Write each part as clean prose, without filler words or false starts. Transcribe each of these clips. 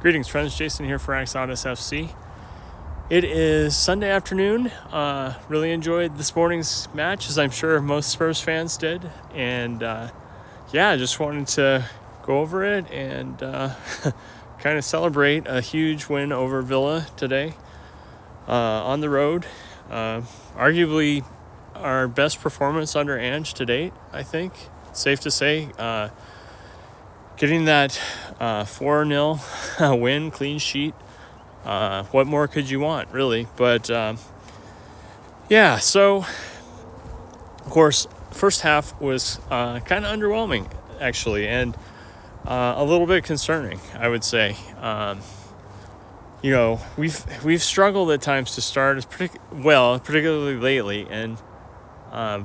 Greetings, friends. Jason here for AxodysFC. It is Sunday afternoon. Really enjoyed this morning's match, as I'm sure most Spurs fans did. And just wanted to go over it and kind of celebrate a huge win over Villa today on the road. Arguably our best performance under Ange to date, I think. Safe to say. Getting that 4-0 win, clean sheet. What more could you want, really? But, so, of course, first half was kind of underwhelming, actually, and a little bit concerning, I would say. We've struggled at times to start, particularly lately, and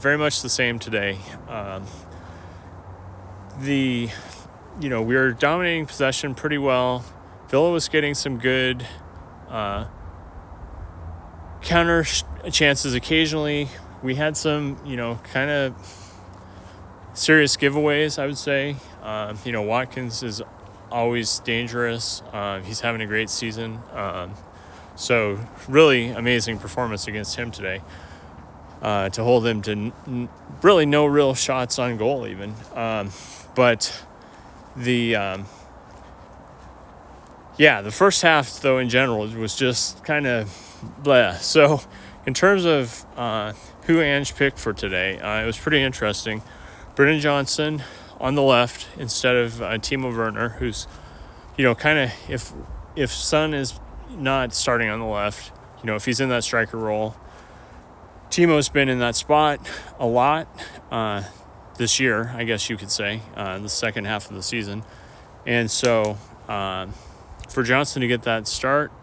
very much the same today. We were dominating possession pretty well. Villa was getting some good counter chances occasionally. We had some, kind of serious giveaways, I would say. Watkins is always dangerous. He's having a great season. So really amazing performance against him today. To hold him to really no real shots on goal even. But the first half, though, in general, was just kind of bleh. So in terms of who Ange picked for today, it was pretty interesting. Brennan Johnson on the left instead of Timo Werner, who's, kind of, if Son is not starting on the left, if he's in that striker role, Timo's been in that spot a lot this year, I guess you could say, the second half of the season. And so for Johnson to get that start,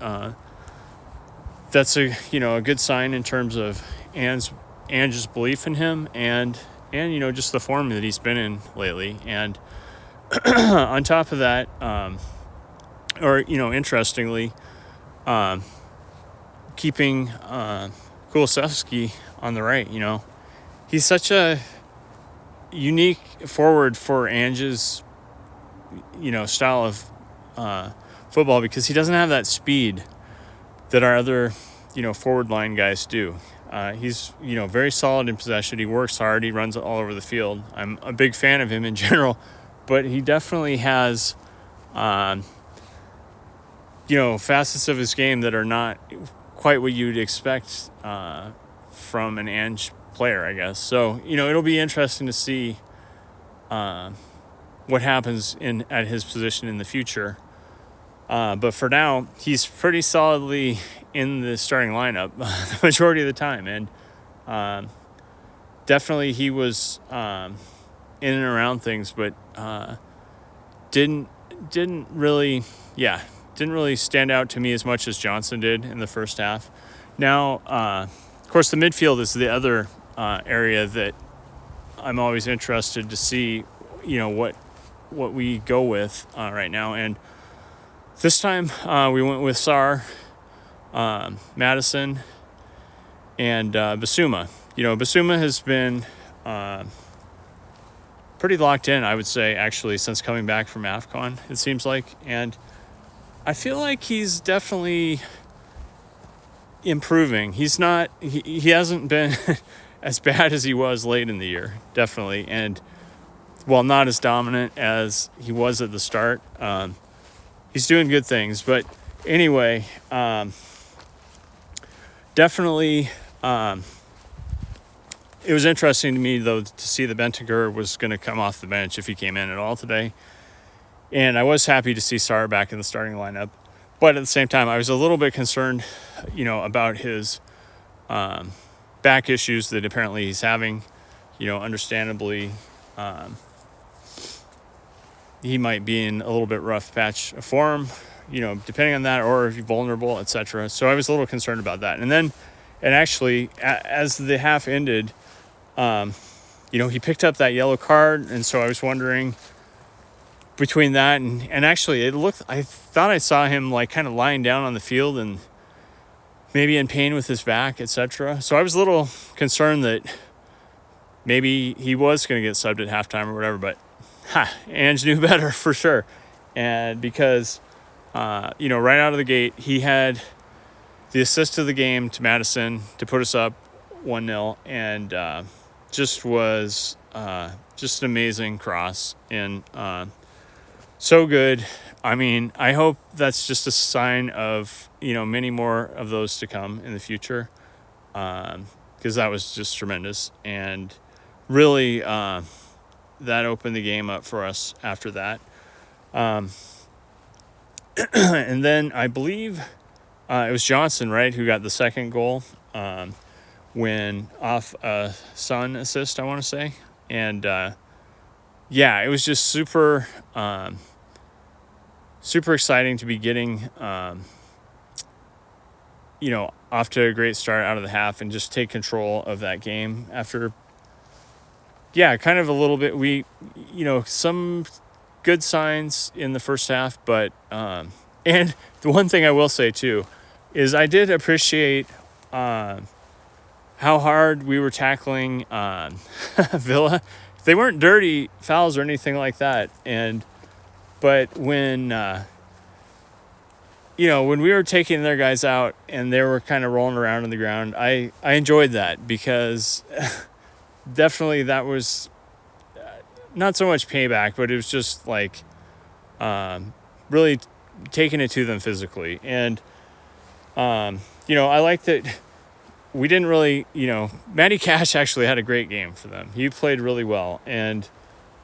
that's a good sign in terms of Ange's belief in him and just the form that he's been in lately. And on top of that, interestingly, keeping Kulusevski on the right, he's such a unique forward for Ange's, style of football, because he doesn't have that speed that our other, forward line guys do. He's, very solid in possession. He works hard. He runs all over the field. I'm a big fan of him in general, but he definitely has, facets of his game that are not quite what you'd expect from an Ange player, I guess. So, it'll be interesting to see what happens at his position in the future. But for now, he's pretty solidly in the starting lineup the majority of the time. And definitely he was in and around things, but didn't really stand out to me as much as Johnson did in the first half. Now, of course, the midfield is the other area that I'm always interested to see, what we go with right now. And this time we went with Sarr, Madison, and Bissouma. Bissouma has been pretty locked in, I would say, actually, since coming back from AFCON, it seems like. And I feel like he's definitely improving. He hasn't been as bad as he was late in the year, definitely. And while not as dominant as he was at the start, he's doing good things. But anyway, definitely, it was interesting to me, though, to see that Bentancur was going to come off the bench if he came in at all today. And I was happy to see Sarr back in the starting lineup. But at the same time, I was a little bit concerned, about his back issues that apparently he's having. Understandably, he might be in a little bit rough patch of form, depending on that, or if he's vulnerable, etc. So I was a little concerned about that. And actually, as the half ended, he picked up that yellow card. And so I was wondering between that and actually I thought I saw him like kind of lying down on the field and maybe in pain with his back, etc. So I was a little concerned that maybe he was going to get subbed at halftime or whatever, but Ange knew better for sure. And because right out of the gate, he had the assist of the game to Madison to put us up 1-0, and just was just an amazing cross, and so good. I mean, I hope that's just a sign of, many more of those to come in the future, because that was just tremendous, and really that opened the game up for us after that. And then I believe it was Johnson, right, who got the second goal when off a Son assist, I want to say. And it was just super exciting to be getting off to a great start out of the half and just take control of that game after kind of a little bit, some good signs in the first half, but and the one thing I will say too is I did appreciate how hard we were tackling Villa. They weren't dirty fouls or anything like that, but when when we were taking their guys out and they were kind of rolling around on the ground, I enjoyed that, because definitely that was not so much payback, but it was just like really taking it to them physically. And I like that we didn't really, Matty Cash actually had a great game for them. He played really well, and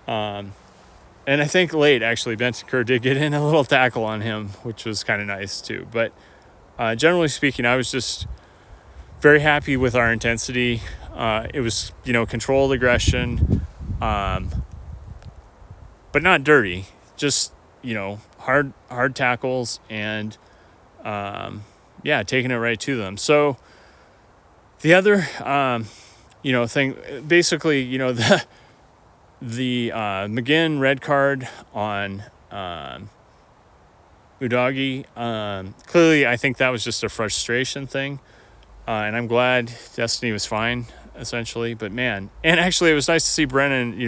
I think late actually Bentancur did get in a little tackle on him, which was kind of nice too. But generally speaking, I was just very happy with our intensity. It was, controlled aggression, but not dirty, just, hard tackles, and taking it right to them. So the other, thing, basically, the McGinn red card on Udogie, clearly I think that was just a frustration thing, and I'm glad Destiny was fine, essentially. But man, and actually it was nice to see Brennan,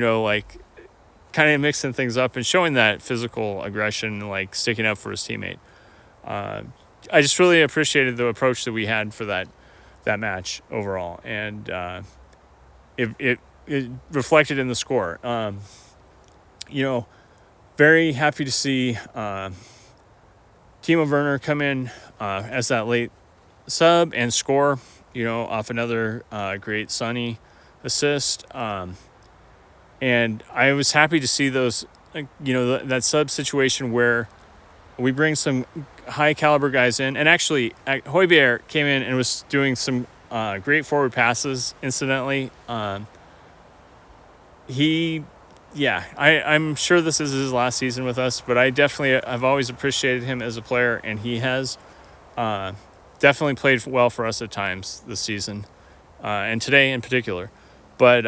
kind of mixing things up and showing that physical aggression, like sticking up for his teammate. I just really appreciated the approach that we had for that match overall, and it reflected in the score. Very happy to see Timo Werner come in as that late sub and score, off another great Sonny assist. And I was happy to see those, that sub situation where we bring some high caliber guys in. And actually, Højbjerg came in and was doing some great forward passes, incidentally. I'm sure this is his last season with us, but I've always appreciated him as a player, and he has definitely played well for us at times this season, and today in particular. But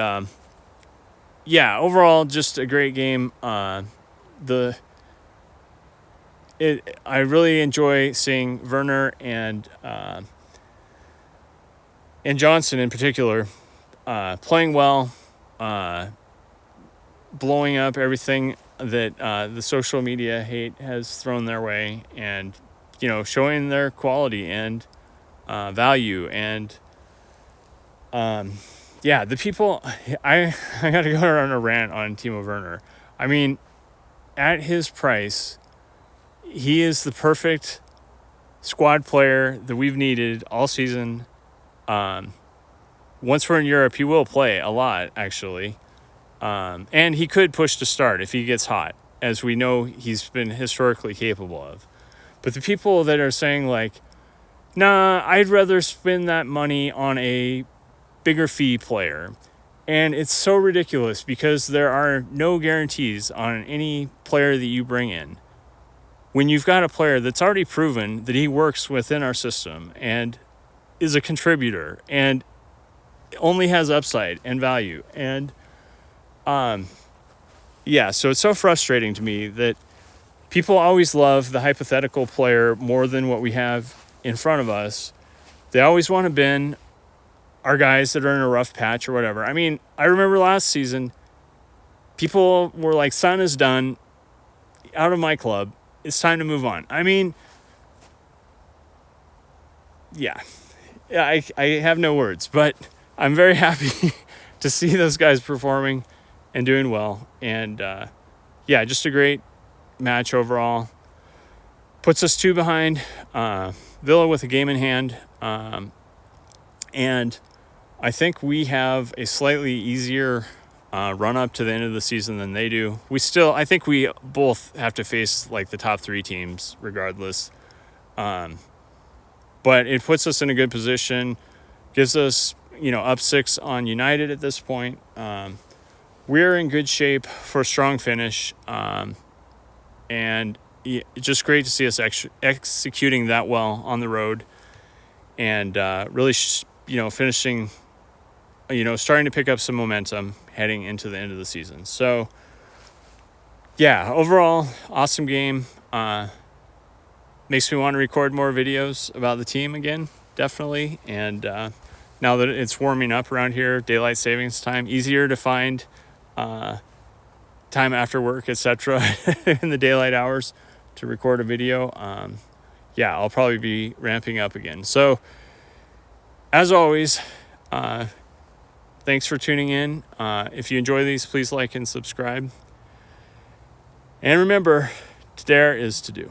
overall, just a great game. I really enjoy seeing Werner and Johnson in particular playing well, blowing up everything that the social media hate has thrown their way, and showing their quality and value. And the people, I got to go on a rant on Timo Werner. I mean, at his price, he is the perfect squad player that we've needed all season. Once we're in Europe, he will play a lot, actually. And he could push to start if he gets hot, as we know he's been historically capable of. But the people that are saying, like, nah, I'd rather spend that money on a bigger fee player. And it's so ridiculous, because there are no guarantees on any player that you bring in. When you've got a player that's already proven that he works within our system and is a contributor and only has upside and value. And so it's so frustrating to me that people always love the hypothetical player more than what we have in front of us. They always want to bin our guys that are in a rough patch or whatever. I mean, I remember last season, people were like, Son is done, out of my club. it's time to move on. I mean, yeah, I have no words, but I'm very happy to see those guys performing and doing well. And yeah, just a great match overall. Puts us 2 behind Villa with a game in hand. And I think we have a slightly easier run up to the end of the season than they do. I think we both have to face like the top 3 teams regardless. But it puts us in a good position, gives us, up 6 on United at this point. We're in good shape for a strong finish. And it's just great to see us executing that well on the road and really, finishing, starting to pick up some momentum heading into the end of the season. So, yeah, overall, awesome game. Makes me want to record more videos about the team again, definitely. And now that it's warming up around here, daylight savings time, easier to find time after work, etc. in the daylight hours to record a video. Yeah, I'll probably be ramping up again. So, as always, thanks for tuning in. If you enjoy these, please like and subscribe. And remember, to dare is to do.